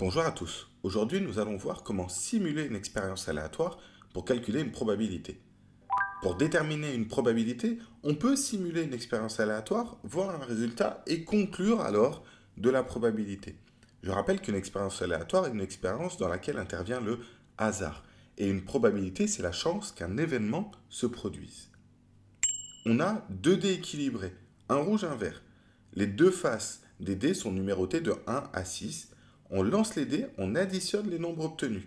Bonjour à tous. Aujourd'hui, nous allons voir comment simuler une expérience aléatoire pour calculer une probabilité. Pour déterminer une probabilité, on peut simuler une expérience aléatoire, voir un résultat et conclure alors de la probabilité. Je rappelle qu'une expérience aléatoire est une expérience dans laquelle intervient le hasard. Et une probabilité, c'est la chance qu'un événement se produise. On a deux dés équilibrés, un rouge et un vert. Les deux faces des dés sont numérotées de 1 à 6. On lance les dés, on additionne les nombres obtenus.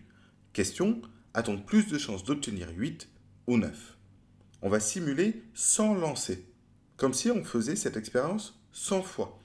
Question, a-t-on plus de chances d'obtenir 8 ou 9? On va simuler sans lancer, comme si on faisait cette expérience 100 fois.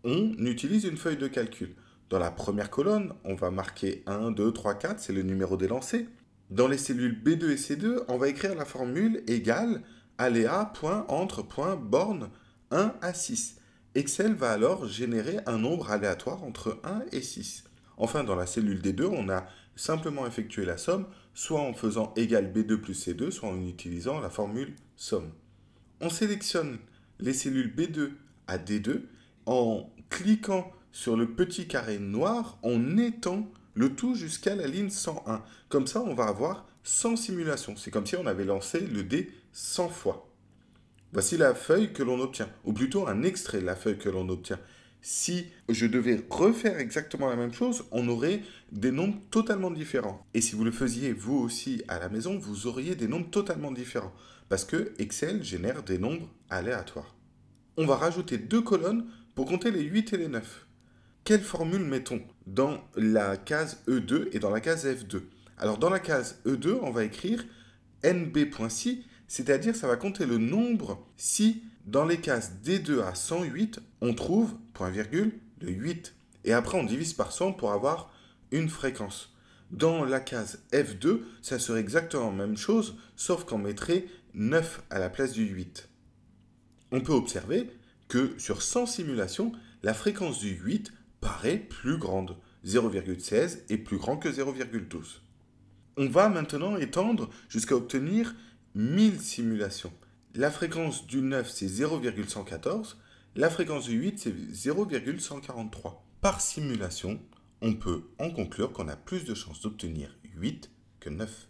On utilise une feuille de calcul. Dans la première colonne, on va marquer 1, 2, 3, 4, c'est le numéro des lancers. Dans les cellules B2 et C2, on va écrire la formule égale aléa.entre.borne 1 à 6. Excel va alors générer un nombre aléatoire entre 1 et 6. Enfin, dans la cellule D2, on a simplement effectué la somme, soit en faisant égal B2 plus C2, soit en utilisant la formule somme. On sélectionne les cellules B2 à D2 en cliquant sur le petit carré noir, on étend le tout jusqu'à la ligne 101. Comme ça, on va avoir 100 simulations. C'est comme si on avait lancé le dé 100 fois. Voici la feuille que l'on obtient, ou plutôt un extrait de la feuille que l'on obtient. Si je devais refaire exactement la même chose, on aurait des nombres totalement différents. Et si vous le faisiez vous aussi à la maison, vous auriez des nombres totalement différents. Parce que Excel génère des nombres aléatoires. On va rajouter deux colonnes pour compter les 8 et les 9. Quelle formule mettons dans la case E2 et dans la case F2? Alors dans la case E2, on va écrire nb.si, c'est-à-dire ça va compter le nombre si dans les cases D2 à 108, on trouve, point virgule, le 8. Et après on divise par 100 pour avoir une fréquence. Dans la case F2, ça serait exactement la même chose, sauf qu'on mettrait 9 à la place du 8. On peut observer que sur 100 simulations, la fréquence du 8 paraît plus grande. 0,16 est plus grand que 0,12. On va maintenant étendre jusqu'à obtenir 1000 simulations. La fréquence du 9, c'est 0,114. La fréquence du 8, c'est 0,143. Par simulation, on peut en conclure qu'on a plus de chances d'obtenir 8 que 9.